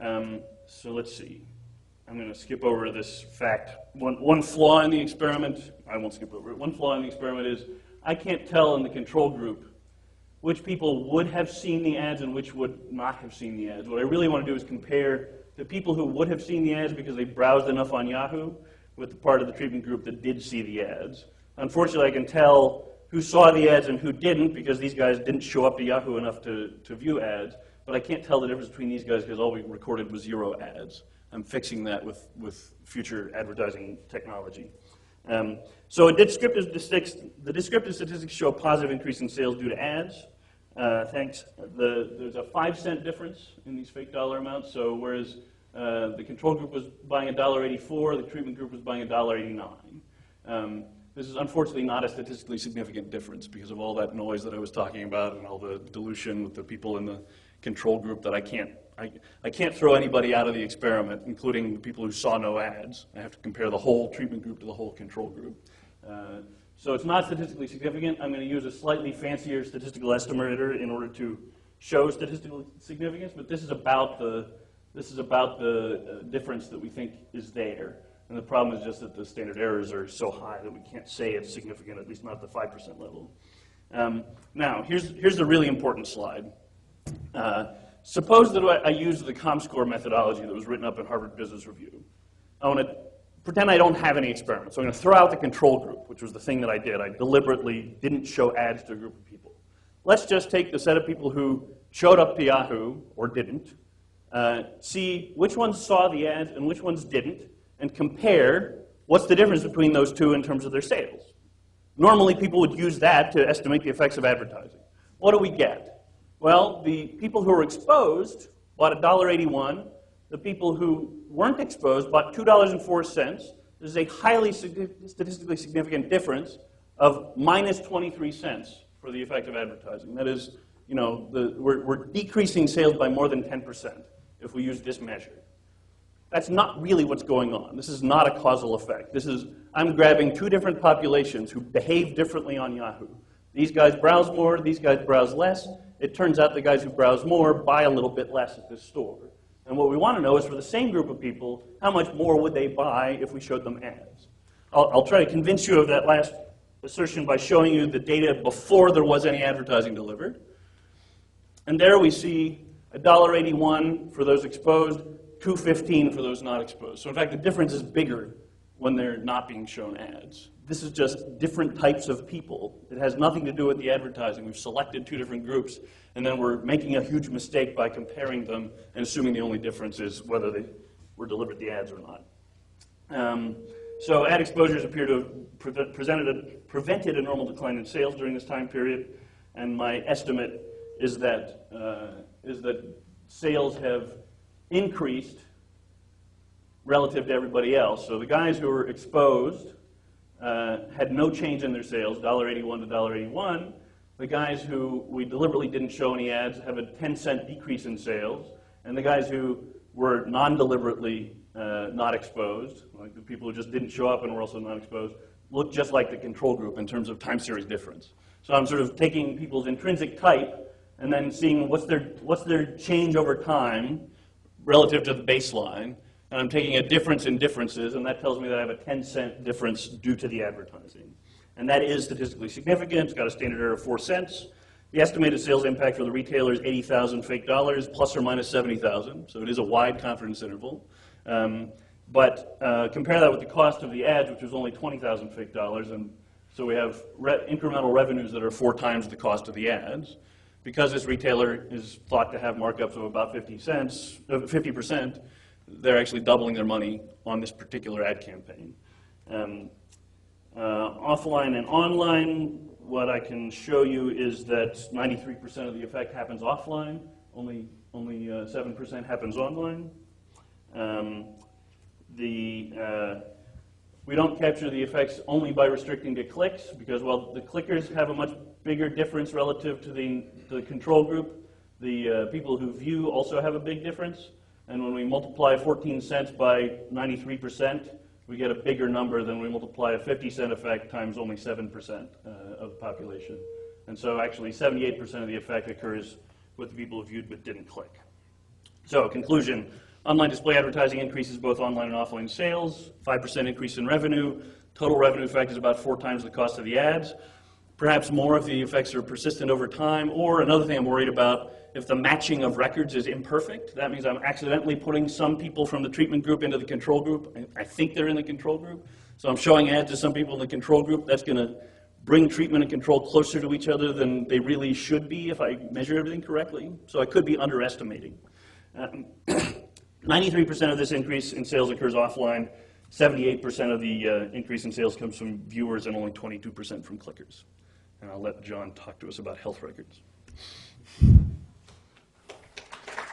So let's see. I'm going to skip over this fact. One flaw in the experiment, I won't skip over it. One flaw in the experiment is I can't tell in the control group which people would have seen the ads and which would not have seen the ads. What I really want to do is compare the people who would have seen the ads because they browsed enough on Yahoo with the part of the treatment group that did see the ads. Unfortunately, I can tell who saw the ads and who didn't because these guys didn't show up to Yahoo enough to view ads, but I can't tell the difference between these guys because all we recorded was 0 ads. I'm fixing that with future advertising technology. So the descriptive statistics show a positive increase in sales due to ads. Thanks. There's a 5-cent difference in these fake dollar amounts. So whereas the control group was buying $1.84, the treatment group was buying $1.89. This is unfortunately not a statistically significant difference because of all that noise that I was talking about and all the dilution with the people in the control group that I can't throw anybody out of the experiment, including the people who saw no ads. I have to compare the whole treatment group to the whole control group. So it's not statistically significant. I'm going to use a slightly fancier statistical estimator in order to show statistical significance, but this is about the difference that we think is there. And the problem is just that the standard errors are so high that we can't say it's significant, at least not at the 5% level. Now, here's a really important slide. Suppose that I use the ComScore methodology that was written up in Harvard Business Review. I want to pretend I don't have any experiments. So I'm going to throw out the control group, which was the thing that I did. I deliberately didn't show ads to a group of people. Let's just take the set of people who showed up to Yahoo, or didn't, see which ones saw the ads and which ones didn't, and compare what's the difference between those two in terms of their sales. Normally, people would use that to estimate the effects of advertising. What do we get? Well, the people who were exposed bought $1.81. The people who weren't exposed bought $2.04. There's a highly statistically significant difference of minus 23 cents for the effect of advertising. That is, we're decreasing sales by more than 10% if we use this measure. That's not really what's going on. This is not a causal effect. I'm grabbing two different populations who behave differently on Yahoo. These guys browse more, these guys browse less. It turns out the guys who browse more buy a little bit less at this store. And what we want to know is for the same group of people, how much more would they buy if we showed them ads? I'll try to convince you of that last assertion by showing you the data before there was any advertising delivered. And there we see $1.81 for those exposed, $2.15 for those not exposed. So in fact, the difference is bigger when they're not being shown ads. This is just different types of people. It has nothing to do with the advertising. We've selected two different groups, and then we're making a huge mistake by comparing them and assuming the only difference is whether they were delivered the ads or not. So ad exposures appear to have prevented a normal decline in sales during this time period, and my estimate is that sales have increased relative to everybody else. So the guys who were exposed had no change in their sales, $1.81 to $1.81. The guys who we deliberately didn't show any ads have a 10-cent decrease in sales. And the guys who were non-deliberately not exposed, like the people who just didn't show up and were also not exposed, look just like the control group in terms of time series difference. So I'm sort of taking people's intrinsic type and then seeing what's their change over time relative to the baseline. And I'm taking a difference in differences, and that tells me that I have a 10-cent difference due to the advertising. And that is statistically significant. It's got a standard error of 4 cents. The estimated sales impact for the retailer is 80,000 fake dollars, plus or minus 70,000. So it is a wide confidence interval. But compare that with the cost of the ads, which was only 20,000 fake dollars. And so we have incremental revenues that are 4 times the cost of the ads. Because this retailer is thought to have markups of about 50%, they're actually doubling their money on this particular ad campaign. Offline and online, what I can show you is that 93% of the effect happens offline, only 7% happens online. We don't capture the effects only by restricting to clicks, because while the clickers have a much bigger difference relative to the control group, the people who view also have a big difference. And when we multiply 14 cents by 93%, we get a bigger number than we multiply a 50-cent effect times only 7% of the population. And so actually 78% of the effect occurs with the people who viewed but didn't click. So conclusion, Online display advertising increases both online and offline sales, 5% increase in revenue. Total revenue effect is about 4 times the cost of the ads. Perhaps more if the effects are persistent over time, or another thing I'm worried about, if the matching of records is imperfect, that means I'm accidentally putting some people from the treatment group into the control group. I think they're in the control group. So I'm showing ads to some people in the control group. That's going to bring treatment and control closer to each other than they really should be if I measure everything correctly. So I could be underestimating. 93% of this increase in sales occurs offline. 78% of the increase in sales comes from viewers and only 22% from clickers. And I'll let John talk to us about health records.